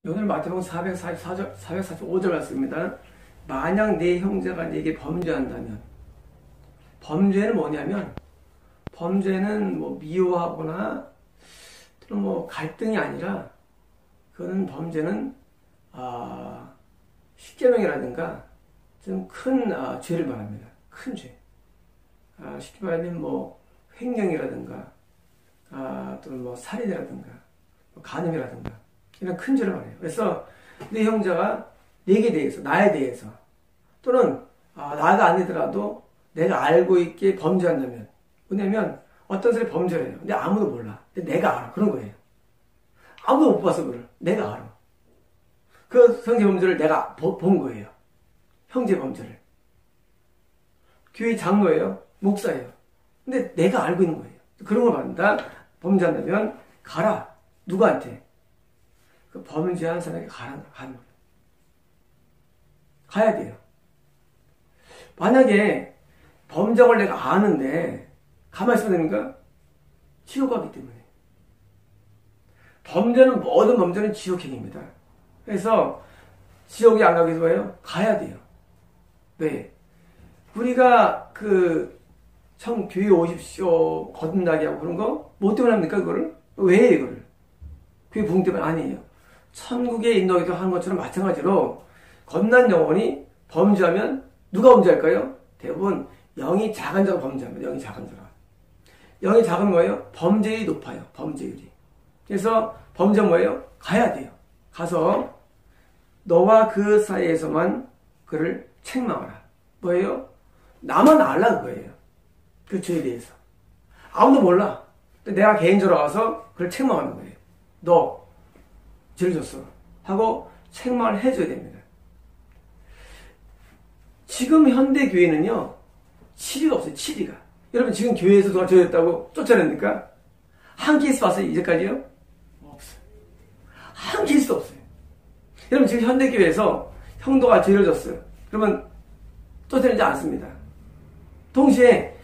오늘 마태복음 445절 말씀입니다. 만약 네 형제가 네게 범죄한다면, 범죄는 뭐냐면, 범죄는 뭐 미워하거나 또는 뭐 갈등이 아니라, 그거는 범죄는 십계명이라든가 좀 큰 죄를 말합니다. 큰 죄. 쉽게 말하면 뭐 횡령이라든가 또는 뭐 살인이라든가 뭐 간음이라든가 이런 큰 죄를 말해요. 그래서 내 형제가 내게 대해서, 나에 대해서 또는 나가 아니더라도 내가 알고 있게 범죄한다면, 뭐냐면 어떤 사람이 범죄를 해요. 근데 아무도 몰라. 근데 내가 알아. 그런 거예요. 아무도 못 봐서 그걸. 내가 알아. 그 형제 범죄를 내가 본 거예요. 형제 범죄를. 교회 장로예요. 목사예요. 근데 내가 알고 있는 거예요. 그런 걸 받는다. 범죄한다면 가라. 누구한테? 그 범죄한 사람에게 가는 거예요. 가야 돼요. 만약에 범죄를 내가 아는데 가만히 있어야 되는가? 지옥 가기 때문에. 모든 범죄는 지옥행입니다. 그래서 지옥에 안 가기 위해서 뭐예요? 가야 돼요. 왜? 우리가 교회 오십시오 거듭나게 하고 그런 거 뭐 때문에 합니까? 그거를? 왜 해요, 이거를? 그게 부흥 때문 아니에요. 천국에 인도하기도 하는 것처럼 마찬가지로 거듭난 영혼이 범죄하면 누가 범죄할까요? 대부분 영이 작은 자가 범죄합니다. 영이 작은 자가. 영이 작은 거예요? 범죄율이 높아요. 범죄율이. 그래서 범죄는 뭐예요? 가야 돼요. 가서 너와 그 사이에서만 그를 책망하라. 뭐예요? 나만 알라 그거예요. 그 죄에 대해서. 아무도 몰라. 내가 개인적으로 와서 그를 책망하는 거예요. 너 죄를 졌어 하고 책망을 해줘야 됩니다. 지금 현대 교회는요, 치리가 없어요. 치리가. 여러분 지금 교회에서 누가 죄졌다고 쫓아냅니까? 한 케이스 봤어요? 이제까지요? 없어요. 한 케이스도 없어요. 여러분 지금 현대 교회에서 형도가 죄를 졌어요. 그러면 쫓아내지 않습니다. 동시에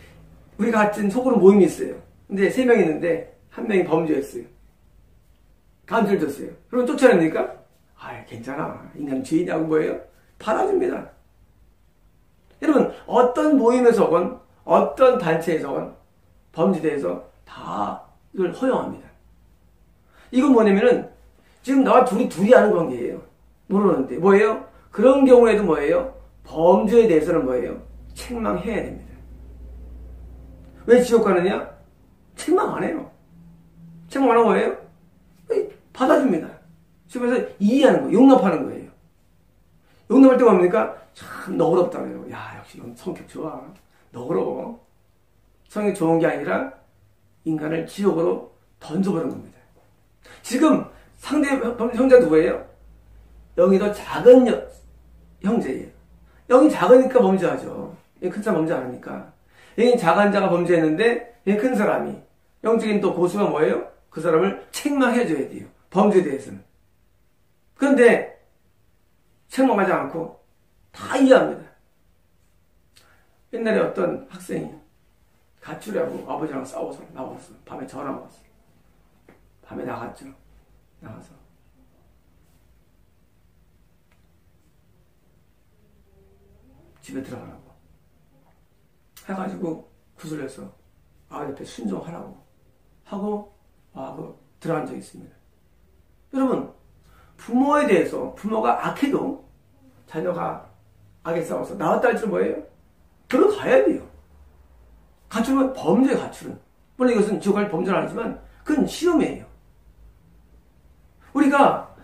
우리 같은 속으로 모임이 있어요. 근데 3명 있는데 1명이 범죄했어요. 감죄를 줬어요. 그러면 쫓아냅니까? 괜찮아. 인간 죄인이냐고 뭐예요? 받아줍니다. 여러분, 어떤 모임에서건, 어떤 단체에서건, 범죄에 대해서 다 이걸 허용합니다. 이건 뭐냐면은, 지금 나와 둘이 하는 관계예요. 모르는데. 뭐예요? 그런 경우에도 뭐예요? 범죄에 대해서는 뭐예요? 책망해야 됩니다. 왜 지옥 가느냐? 책망 안 해요. 책망 안 하고 뭐예요? 받아줍니다. 집에서 이해하는 거예요. 용납하는 거예요. 용납할 때 뭡니까? 참 너그럽다 그래요. 야, 역시 성격 좋아. 너그러워. 성격 좋은 게 아니라 인간을 지옥으로 던져버린 겁니다. 지금 상대 형제가 누구예요? 영이 더 작은 형제예요. 영이 작으니까 범죄하죠. 큰 사람 범죄 안 하니까. 영이 작은 자가 범죄했는데 큰 사람이 영적인 또 고수가 뭐예요? 그 사람을 책망해줘야 돼요. 범죄에 대해서는. 그런데 책망하지 않고 다 이해합니다. 옛날에 어떤 학생이 가출하고 아버지랑 싸워서 나왔어. 밤에 전화 왔어. 밤에 나갔죠. 나가서 집에 들어가라고 해가지고 구슬려서 아버지 옆에 순종하라고 하고 들어간 적이 있습니다. 여러분, 부모에 대해서 부모가 악해도 자녀가 악에 싸워서 나왔다 할지 뭐예요? 들어가야 돼요. 가출은 범죄예요. 가출은. 물론 이것은 지옥갈 범죄는 아니지만 그건 시험이에요. 우리가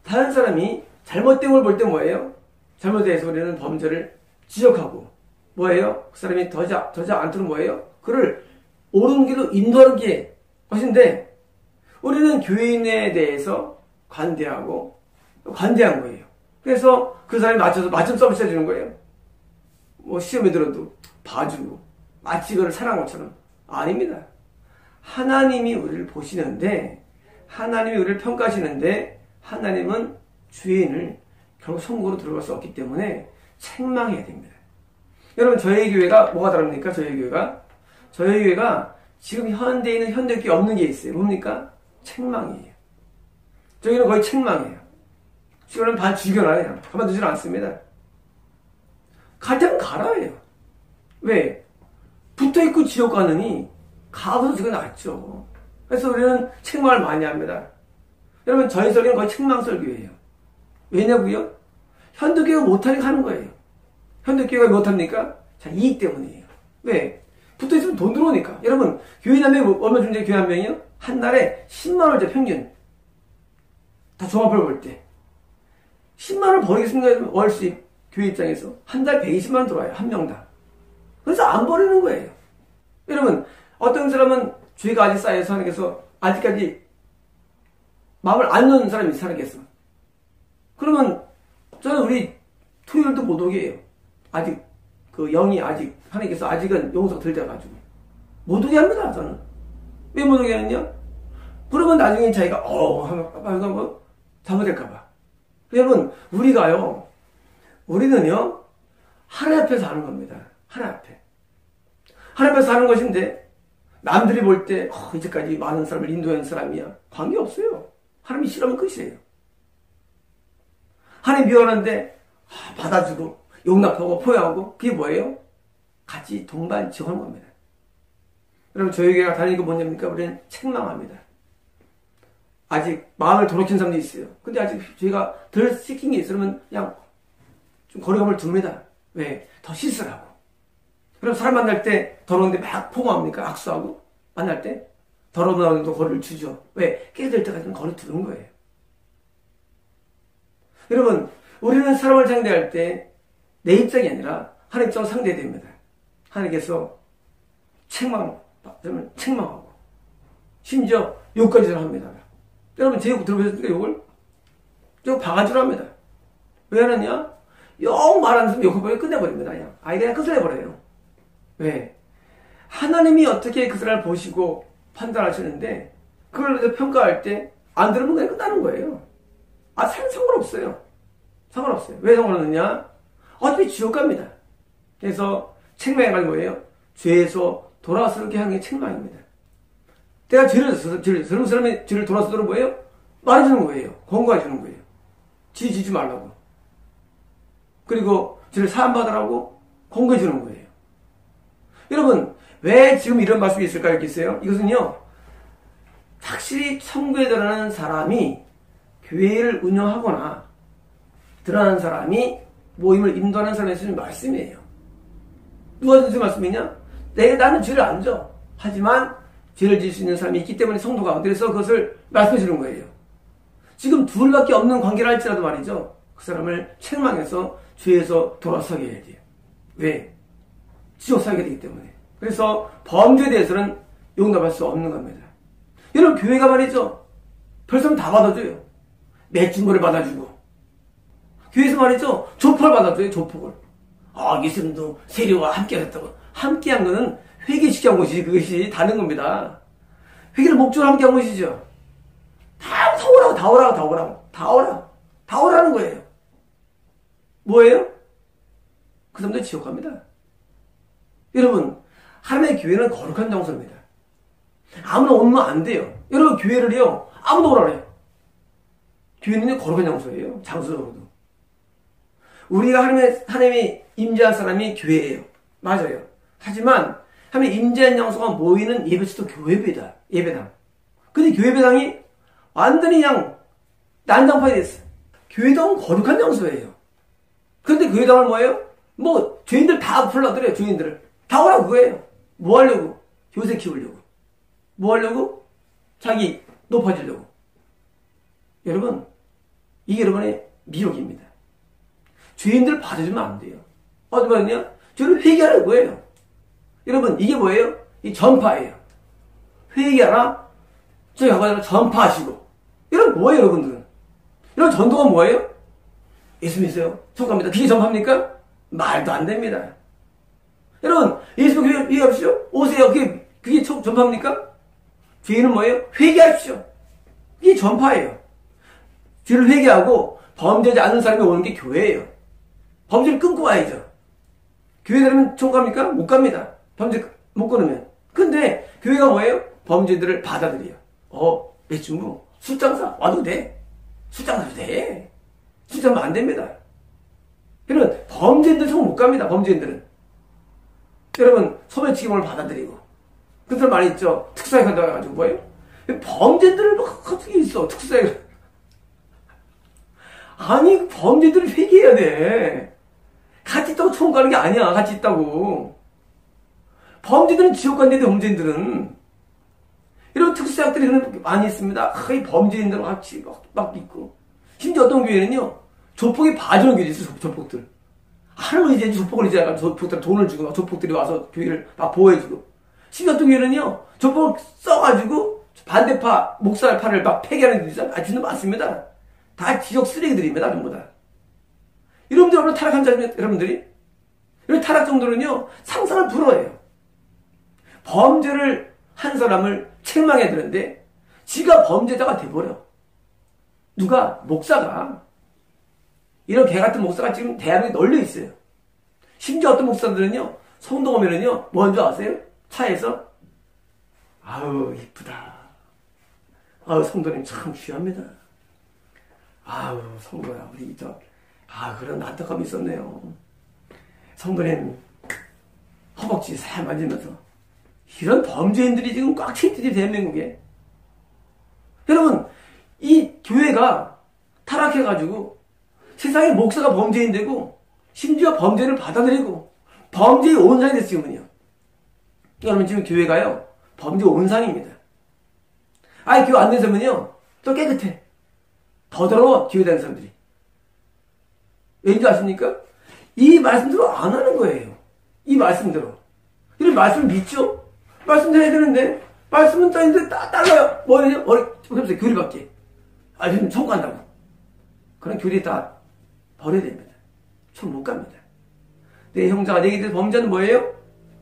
다른 사람이 잘못된 걸 볼 때 뭐예요? 잘못돼서 우리는 범죄를 지적하고 뭐예요? 그 사람이 더지 않도록 뭐예요? 그를 옳은 길로 인도하는 게 것인데 우리는 교인에 대해서 관대한 거예요. 그래서 그 사람이 맞춰서 맞춤 서비스 해주는 거예요. 뭐 시험에 들어도 봐주고 마치 그를 사랑한 것처럼. 아닙니다. 하나님이 우리를 보시는데, 하나님이 우리를 평가하시는데, 하나님은 죄인을 결국 천국으로 들어갈 수 없기 때문에 책망해야 됩니다. 여러분, 저희 교회가 뭐가 다릅니까? 저희 교회가 지금 현대에는 현대교회 없는 게 있어요. 뭡니까? 책망이에요. 저희는 거의 책망이에요. 시간은 반 죽여놔요. 가만두질 않습니다. 갈 때는 가라예요. 왜? 붙어있고 지옥 가느니 가보서 지가 낫죠. 그래서 우리는 책망을 많이 합니다. 여러분, 저희 설교는 거의 책망 설교예요. 왜냐고요? 현대교회가 못하니까 하는 거예요. 현대교회가 못합니까? 자, 이익 때문이에요. 왜? 붙어있으면 돈 들어오니까. 여러분, 교회 한 명이 얼마 준대 교회 한 명이요? 한 달에 10만원대 평균. 다 종합을 볼 때. 10만원 버리겠습니까? 월수입. 교회 입장에서. 한 달 120만원 들어와요. 한 명당. 그래서 안 버리는 거예요. 여러분, 어떤 사람은 죄가 아직 쌓여서 하나님께서 아직까지 마음을 안 놓는 사람이 살아겠어. 그러면 저는 우리 토요일도 못 오게 해요. 아직 그 영이 아직 하나님께서 아직은 용서가 덜 돼가지고 못 오게 합니다. 저는 왜 못 오게 하느냐? 그러면 나중에 자기가 하면 뭐 잘못될까봐. 여러분, 우리는요 하나님 앞에 사는 겁니다. 하나님 앞에 사는 것인데 남들이 볼 때 이제까지 많은 사람을 인도한 사람이야. 관계없어요. 하나님이 싫으면 끝이에요. 하나님 미워하는데 받아주고 용납하고 포용하고 그게 뭐예요? 같이 동반 지원하는 겁니다. 여러분, 저희 교회가 다니는 거 뭐냐니까 우리는 책망합니다. 아직 마음을 돌이킨 사람도 있어요. 근데 아직 저희가 덜 시킨 게 있어요. 그러면 그냥 좀 거리감을 둡니다. 왜? 더 씻으라고. 그럼 사람 만날 때 더러운데 막 포옹합니까? 악수하고 만날 때 더러운 사람도 거리를 주죠. 왜? 깨질 때까지는 거리 두는 거예요. 여러분, 우리는 사람을 상대할 때 내 입장이 아니라 하나님 입장으로 상대해야 됩니다. 하나님께서 책망하고 심지어 욕까지 합니다. 여러분, 제 욕 들어보셨습니까? 욕을? 욕 바가지로 합니다. 왜 하느냐? 욕 말하는 사람 욕해버리고 끝내버립니다. 그냥 그냥 끝을 내버려요. 왜? 하나님이 어떻게 그 사람을 보시고 판단하시는데 그걸 평가할 때 안 들으면 그냥 끝나는 거예요. 상관없어요. 왜 상관없느냐? 어차피 지옥 갑니다. 그래서 책망이 말 뭐예요? 죄에서 돌아서게 하는 게 책망입니다. 내가 젊은 사람이 죄를 돌아서도록 뭐예요? 말해주는 거예요. 권고해주는 거예요. 지지 말라고. 그리고 죄를 사함받으라고 권고해주는 거예요. 여러분, 왜 지금 이런 말씀이 있을까요? 있어요? 이것은요, 확실히 천국에 들어가는 사람이 교회를 운영하거나 들어가는 사람이 모임을 인도하는 사람이 해주는 말씀이에요. 누가 해주는 말씀이냐? 나는 죄를 안 져. 하지만 죄를 지을 수 있는 사람이 있기 때문에 성도가 그래서 그것을 말씀해 주는 거예요. 지금 둘밖에 없는 관계를 할지라도 말이죠. 그 사람을 책망해서 죄에서 돌아서게 해야 돼요. 왜? 지옥 살게 되기 때문에. 그래서 범죄에 대해서는 용납할 수 없는 겁니다. 여러분, 교회가 말이죠. 별사람 다 받아줘요. 매춘고를 받아주고. 교회에서 말이죠. 조폭을 받아줘요. 조폭을. 예수님도 세례와 함께 하셨다고. 함께 한 거는 회개시켜 한 것이지 그것이 다른 겁니다. 회개를 목적으로 함께 한 것이죠. 다 오라는 거예요. 뭐예요? 그 사람들 지옥 갑니다. 여러분, 하나님의 교회는 거룩한 장소입니다. 아무나 오면 안 돼요. 여러분, 교회를요, 아무도 오라 그래요. 교회는 거룩한 장소예요. 장소적으로도. 우리가 하나님이 임재한 사람이 교회예요. 맞아요. 하지만 하나님이 임재한 장소가 모이는 예배처도 교회배다. 예배당. 근데 교회배당이 완전히 그냥 난장판이 됐어요. 교회당은 거룩한 장소예요. 그런데 교회당은 뭐예요? 죄인들 다 불러들여요. 죄인들을. 다 오라고 그거예요. 뭐 하려고? 요새 키우려고. 뭐 하려고? 자기 높아지려고. 여러분, 이게 여러분의 미혹입니다. 죄인들 받아주면 안 돼요. 어디 말이냐? 죄를 회개하라고 해요. 여러분, 이게 뭐예요? 이 전파예요. 회개하라? 저기 가봐야 전파하시고. 이런 뭐예요, 여러분들은? 이런 전도가 뭐예요? 예수 믿으세요. 천국갑니다. 그게 전파입니까? 말도 안 됩니다. 여러분, 예수 믿고 회개하십시오. 오세요. 그게 전파입니까? 죄인은 뭐예요? 회개하십시오. 이게 전파예요. 죄를 회개하고 범죄하지 않는 사람이 오는 게 교회예요. 범죄를 끊고 와야죠. 교회 가면 천국 갑니까? 못 갑니다. 범죄 못 끊으면. 근데 교회가 뭐예요? 범죄들을 받아들여요. 매춘부 술장사 와도 돼. 술장사도 돼. 투자하면 안 됩니다. 여러분, 범죄인들 좀 못 갑니다. 범죄인들은. 여러분, 소매치기범을 받아들이고. 그 사람 많이 있죠. 특수하게 간다고 해가지고 뭐예요? 범죄인들을 막 어떻게 있어. 특수하게. 아니, 범죄인들을 회개해야 돼. 같이 있다고 천국 가는 게 아니야. 같이 있다고. 범죄들은 지옥 간다는데 범죄인들은. 이런 특수학들이 많이 있습니다. 이 범죄인들과 같이 막 있고. 심지어 어떤 교회는요, 조폭이 봐주는 교회도 있어요, 조폭들. 하나님을 이제 조폭을 이제 조폭들 돈을 주고, 막 조폭들이 와서 교회를 막 보호해주고. 심지어 어떤 교회는요, 조폭을 써가지고 반대파, 목사파를 막 폐기하는 일이 아주 많습니다. 다 지역 쓰레기들입니다, 전부 다. 여러분들 오늘 타락한 자, 여러분들이? 이런 타락 정도는요, 상상을 불허해요. 범죄를 한 사람을 책망해야 되는데, 지가 범죄자가 돼버려. 누가? 목사가. 이런 개 같은 목사가 지금 대한민국에 널려 있어요. 심지어 어떤 목사들은요, 성동 오면은요, 뭔 줄 아세요? 차에서, 아우, 이쁘다. 아우, 성도님 참 귀합니다. 아우, 성도야, 우리 그런 안타까움이 있었네요. 성도님, 허벅지 살 만지면서, 이런 범죄인들이 지금 꽉 차있지, 대한민국에. 여러분, 이 교회가 타락해가지고 세상에 목사가 범죄인 되고 심지어 범죄를 받아들이고 범죄의 온상이 됐어요, 지금은요. 여러분, 지금 교회가요, 범죄 온상입니다. 교회 안 다니는 사람은요, 또 깨끗해. 더 더러워, 교회 다니는 사람들이. 왠지 아십니까? 이 말씀대로 안 하는 거예요. 이 말씀대로. 이런 말씀을 믿죠? 말씀 드려야 되는데, 말씀은 따는데 달라요. 뭐예요? 어렵어요. 교리밖에. 지금 청구한다고. 그런 교리 다 버려야 됩니다. 총 못 갑니다. 내 형제가 내게 대해서 범죄는 뭐예요?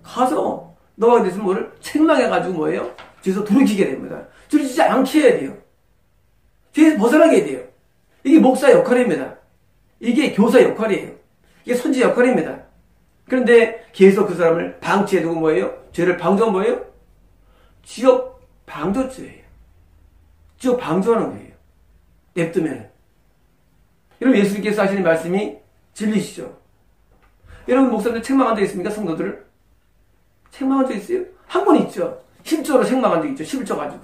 가서, 너가 대해서 뭐를 책망해가지고 뭐예요? 뒤에서 돌이키게 됩니다. 돌이키지 않게 해야 돼요. 뒤에서 벗어나게 해야 돼요. 이게 목사의 역할입니다. 이게 교사 역할이에요. 이게 선지 역할입니다. 그런데 계속 그 사람을 방치해두고 뭐예요? 죄를 방조하면 뭐예요? 지역 방조죄예요. 지역 방조하는 거예요. 냅두면. 여러분, 예수님께서 하시는 말씀이 진리시죠? 여러분, 목사님들 책망한 적 있습니까? 성도들을? 책망한 적 있어요? 한 번 있죠. 10조로 책망한 적 있죠. 11조 가지고.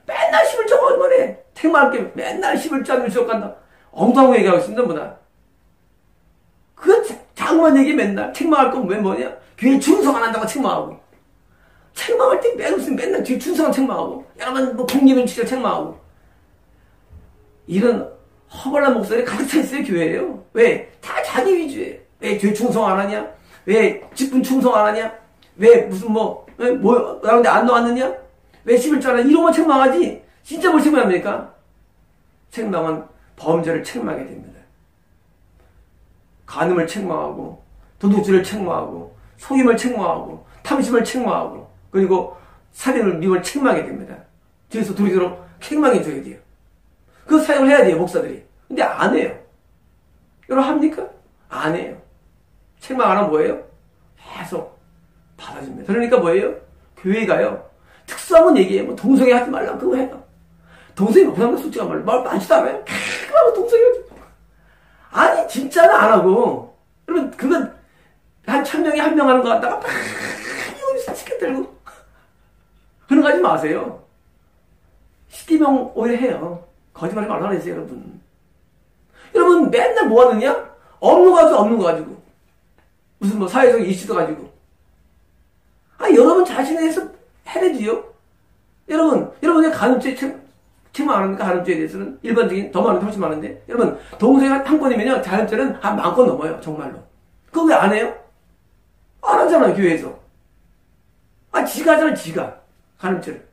맨날 11조 가지고 해. 책망할 게 맨날 11조 아니면 지옥 간다. 엉뚱한 거 얘기하고 있습니다, 뭐다. 그 장만 얘기 맨날. 책망할 건 왜 뭐냐? 교회 충성 안 한다고 책망하고. 책망할 때 맨날 뒤에 충성한 책망하고. 여러분, 독립은치를 책망하고. 이런 허벌난 목소리 가득 차 있어요, 교회에요. 왜? 다 자기 위주예요. 왜 교회 충성 안 하냐? 왜 직분 충성 안 하냐? 왜 무슨 나한테 안 나왔느냐? 왜 11조 안 하냐? 이런 거 책망하지? 진짜 뭘 책망합니까? 책망은 범죄를 책망하게 됩니다. 간음을 책망하고, 도둑질을 책망하고, 속임을 책망하고, 탐심을 책망하고, 그리고 살인을 미움을 책망하게 됩니다. 뒤에서 돌이도록 책망해 줘야 돼요. 그 사용을 해야 돼요, 목사들이. 근데 안 해요. 여러분 합니까? 안 해요. 책망 안 하면 뭐예요? 계속 받아줍니다. 그러니까 뭐예요? 교회가요, 특수하면 얘기해요. 뭐 동성애 하지 말라고 그거 해요. 동성애 못하는 거 솔직히 말로 말 많지도 않아요. 그거 동성애 하지. 아니, 진짜는 안 하고. 여러분, 그건 한 1000명이 1명 하는 거 갖다가 막 이거 시켜들고. 그런 거 하지 마세요. 12명 오히려 해요. 거짓말하지 말라 그랬어요, 여러분. 여러분, 맨날 뭐 하느냐? 없는 거 가지고. 무슨 사회적 이슈도 가지고. 여러분 자신에 대해서 해내지요? 여러분의 간음죄 책망 안 합니까? 간음죄에 대해서는 일반적인 더 많은데 훨씬 많은데. 여러분, 동성애 한 건이면요, 간음죄는 한 10,000건 넘어요, 정말로. 그거 왜 안 해요? 안 하잖아요, 교회에서. 지가 하잖아요, 지가. 간음죄를.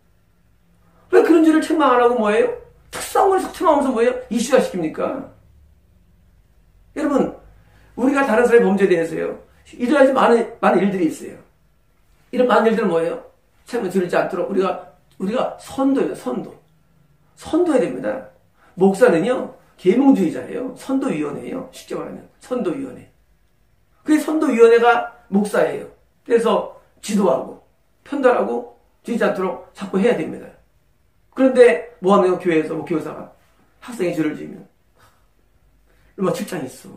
왜 그런 죄를 책망 안 하고 뭐예요? 특수한 걸 책망하면서 뭐예요? 이슈화 시킵니까? 여러분, 우리가 다른 사람의 범죄에 대해서요, 일어나지 많은 일들이 있어요. 이런 많은 일들은 뭐예요? 책임을 지르지 않도록 우리가 선도예요, 선도. 선도해야 됩니다. 목사는요, 계명주의자예요. 선도위원회예요. 쉽게 말하면. 선도위원회. 그게 선도위원회가 목사예요. 그래서 지도하고, 편달하고, 지지 않도록 자꾸 해야 됩니다. 그런데, 뭐 하면 교회에서, 교사가 학생이 죄를 지으면, 로마 7장에 있어.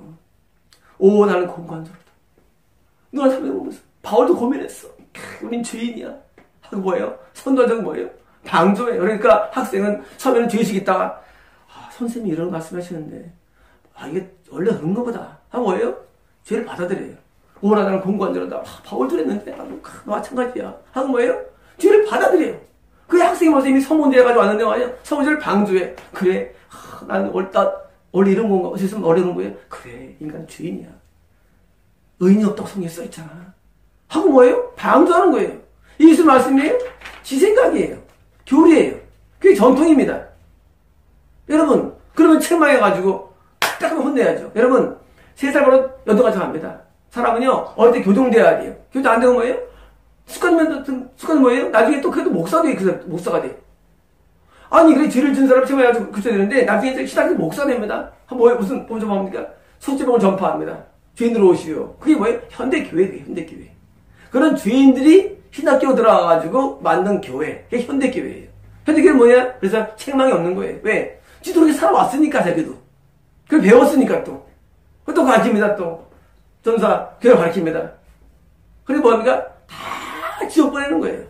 오, 나는 공고한자로다. 누가 참여 보면서 바울도 고민했어. 우린 죄인이야. 하고 뭐예요? 선도하자고 뭐예요? 방조예요. 그러니까 학생은 처음에는 죄의식 있다가 선생님이 이런 말씀하시는데 이게 원래 그런 거보다 하고 뭐예요? 죄를 받아들여요. 오라 나는 공고한자로다. 바울도 그랬는데 나도 마찬가지야. 하고 뭐예요? 죄를 받아들여요. 그게 학생이 벌써 이미 성문대해가지고 왔는데 말이야. 성문대를 방조해. 그래. 나는 원래 이런 건가? 어째서 어려운 거예요? 그래. 인간 죄인이야. 의인이 없다고 성경에 써있잖아. 하고 뭐예요? 방조하는 거예요. 이게 무슨 말씀이에요? 지 생각이에요. 교리예요. 그게 전통입니다. 여러분, 그러면 책망해가지고 딱 하면 혼내야죠. 여러분, 3살 버릇 연도가 정합니다. 사람은요, 어릴 때 교정돼야 돼요. 교정 안 되면 뭐예요? 습관은 뭐예요? 나중에 또 그래도 목사가 돼요. 아니, 그래, 죄를 지은 사람 책망해가지고 그쳐야 되는데, 나중에 이제 시작해서 목사가 됩니다. 뭐예요? 무슨 전파합니까? 속죄복을 전파합니다. 죄인들 오시오. 그게 뭐예요? 현대교회예요, 현대교회. 그런 죄인들이 신학교 들어와가지고 만든 교회. 그게 현대교회예요. 현대교회는 뭐냐? 그래서 책망이 없는 거예요. 왜? 지도 그렇게 살아왔으니까, 자기도. 그걸 배웠으니까 또. 또 가르칩니다, 또. 전사, 교회를 가르칩니다. 그래서 뭡니까? 다 지옥 보내는 거예요.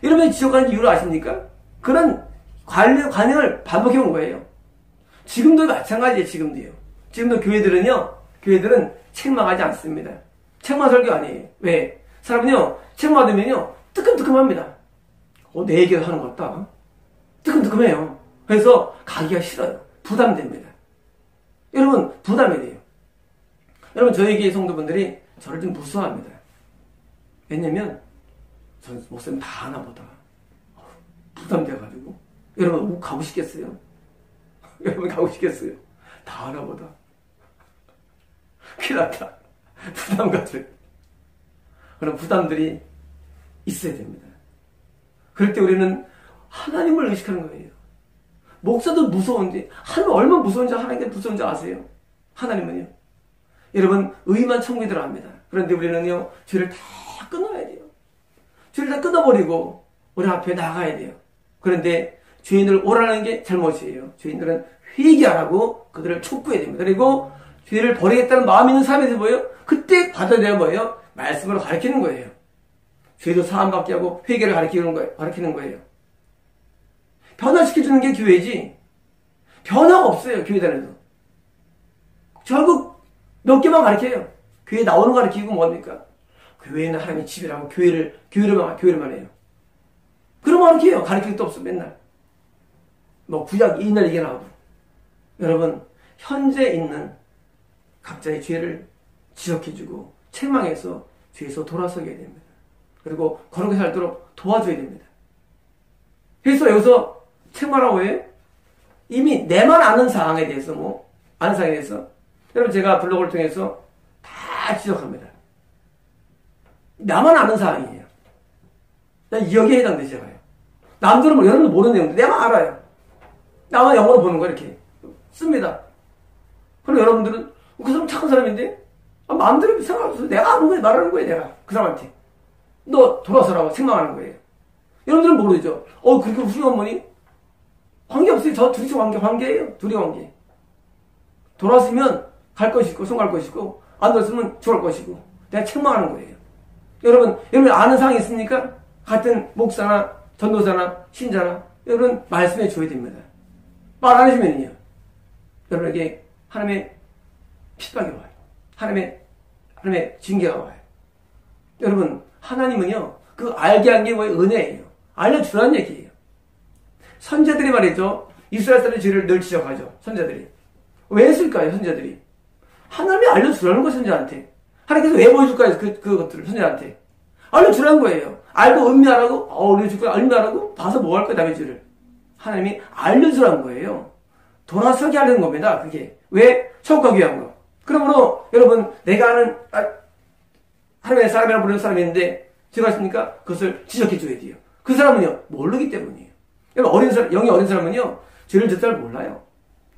이러면 지옥 가는 이유를 아십니까? 그런 관행을 반복해온 거예요. 지금도 마찬가지예요, 지금도요. 지금도 교회들은 책망하지 않습니다. 책망 설교 아니에요. 왜? 사람은요, 책망 받으면요, 뜨끔뜨끔합니다. 내 얘기를 하는 것 같다. 뜨끔뜨끔해요. 그래서 가기가 싫어요. 부담됩니다. 여러분, 부담이 돼요. 여러분, 저희 교회 성도분들이 저를 좀 무서워합니다. 왜냐면, 전 목사님 다 하나 보다. 부담돼가지고. 여러분, 가고 싶겠어요? 여러분, 가고 싶겠어요? 다 하나 보다. 큰일 났다. 부담 같은. 그런 부담들이 있어야 됩니다. 그럴 때 우리는 하나님을 의식하는 거예요. 목사도 무서운지, 하나님 얼마나 무서운지, 하나님께 무서운지 아세요? 하나님은요. 여러분, 의만 천국에 들어갑니다. 그런데 우리는요, 죄를 다 끊어야 돼요. 죄를 다 끊어버리고, 우리 앞에 나가야 돼요. 그런데 죄인을 오라는 게 잘못이에요. 죄인들은 회개하라고 그들을 촉구해야 됩니다. 그리고 죄를 버리겠다는 마음이 있는 사람에서 뭐예요? 그때 받아들여야 뭐예요? 말씀으로 가르치는 거예요. 죄도 사함받게 하고 회개를 가르치는 거예요. 변화시켜주는 게 교회지. 변화가 없어요, 교회 다녀도. 결국 몇 개만 가르쳐요. 교회 나오는 거 가르치고 뭡니까? 교회는 하나님의 집이라고 교회를만 해요. 그런 거 가르쳐요. 가르칠 것도 없어, 맨날. 구약 옛날 얘기 나오고. 여러분, 현재 있는 각자의 죄를 지적해주고 책망해서 죄에서 돌아서게 됩니다. 그리고 거룩하게 살도록 도와줘야 됩니다. 그래서 여기서 책망하라고 해요? 이미 내만 아는 사항에 대해서 아는 사항에 대해서 여러분 제가 블로그를 통해서 다 지적합니다. 나만 아는 사항이에요. 여기에 해당되지 않아요. 남들은 여러분도 모르는 내용들 내가 알아요. 나만 영어로 보는 거 이렇게 씁니다. 그럼 여러분들은 그 사람 착한 사람인데 마음대로 생각하면서 내가 아는 거에 말하는 거예요. 내가 그 사람한테 너 돌아서라고 책망하는 거예요. 여러분들은 모르죠. 그렇게 훌륭한 분이 관계없어요. 저 둘이 관계예요. 둘이 관계. 돌아서면 갈 것이고 손 갈 것이고 안 돌아서면 죽을 것이고 내가 책망하는 거예요. 여러분 아는 사항이 있습니까? 같은 목사나 전도사나 신자나 여러분 말씀해 줘야 됩니다. 말 안 해주면요 여러분에게 하나님의 핍박이 와요. 하나님의 징계가 와요. 여러분 하나님은요 그 알게 한 게 뭐예요? 은혜예요. 알려주라는 얘기예요. 선자들이 말이죠. 이스라엘 사람의 죄를 늘 지적하죠. 선자들이. 왜 했을까요? 선자들이. 하나님이 알려주라는 거예요. 선자한테. 하나님께서 왜 보여줄까요? 그것들을 선자한테. 알려주라는 거예요. 알고 음미하라고? 알려줄 거야. 음미하라고? 봐서 뭐 할 거야? 남의 죄를. 하나님이 알려주라는 거예요. 돌아서게 하려는 겁니다. 그게. 왜? 천국가기 위한 거. 그러므로 여러분 내가 아는 하나님의 사람이라고 부르는 사람이 있는데 제가 했습니까? 그것을 지적해 줘야 돼요. 그 사람은요 모르기 때문이에요. 여러분 영이 어린 사람은요 죄를 잘 몰라요.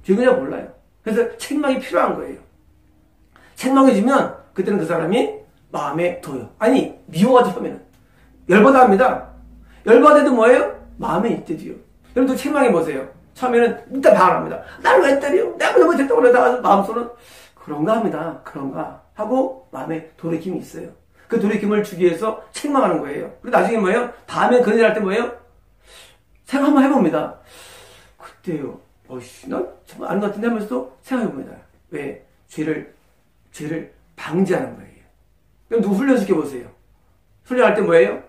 죄 그냥 몰라요. 그래서 책망이 필요한 거예요. 책망해 주면 그때는 그 사람이 마음에 둬요. 아니 미워가지고 하면은 열받아 합니다. 열받아도 뭐예요? 마음에 있대지요. 여러분들 책망해 보세요. 처음에는 일단 반합니다. 나를 왜 때려? 내가 왜 못했다고 그러다가 마음속으로는 그런가 합니다. 그런가 하고 마음에 돌이킴이 있어요. 그 돌이킴을 주기 위해서 책망하는 거예요. 그리고 나중에 뭐예요? 다음에 그런 일 할 때 뭐예요? 생각 한번 해봅니다. 그때요. 난 정말 아는 것 같은데 하면서도 생각해봅니다. 왜? 죄를 방지하는 거예요. 그럼 누구 훈련시켜보세요. 훈련할 때 뭐예요?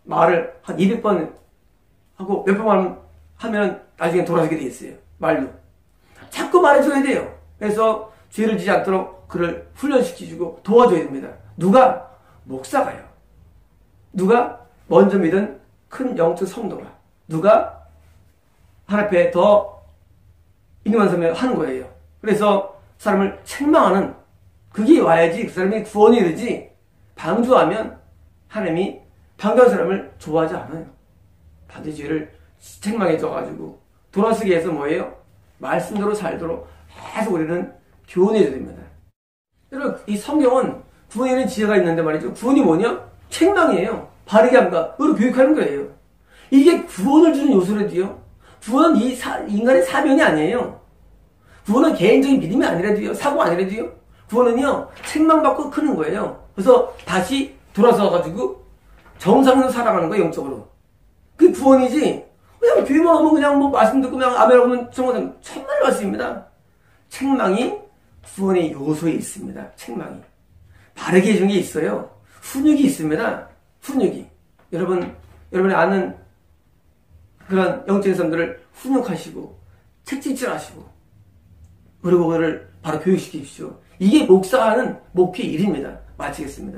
말을 한 200번 하고 몇 번만 하면 나중에 돌아서게 돼 있어요. 말로. 자꾸 말해줘야 돼요. 그래서 죄를 지지 않도록 그를 훈련시키고 도와줘야 됩니다. 누가? 목사가요. 누가? 먼저 믿은 큰 영적 성도가. 누가? 하나님 앞에 더 인정한 사람이 하는 거예요. 그래서 사람을 책망하는 그게 와야지 그 사람이 구원이 되지. 방주하면 하나님이 방주한 사람을 좋아하지 않아요. 반드시 죄를 책망해줘가지고 돌아서게 해서 뭐예요? 말씀대로 살도록 계속 우리는 교훈해줘야 됩니다. 여러분 이 성경은 구원에는 지혜가 있는데 말이죠. 구원이 뭐냐? 책망이에요. 바르게 함과 의로 교육하는 거예요. 이게 구원을 주는 요소라도요. 구원은 인간의 사명이 아니에요. 구원은 개인적인 믿음이 아니라도요. 사고가 아니라도요. 구원은요. 책망받고 크는 거예요. 그래서 다시 돌아서가지고 정상으로 살아가는 거예요. 영적으로. 그게 구원이지. 그냥 교회만 오면 그냥 뭐 말씀 듣고 그냥 아멘 하면 정말 천만의 말씀입니다. 책망이 구원의 요소에 있습니다. 책망이. 바르게 해준 게 있어요. 훈육이 있습니다. 훈육이. 여러분이 아는 그런 영적인 사람들을 훈육하시고 책찍질하시고 그리고 그거를 바로 교육시키십시오. 이게 목사가 하는 목회 일입니다. 마치겠습니다.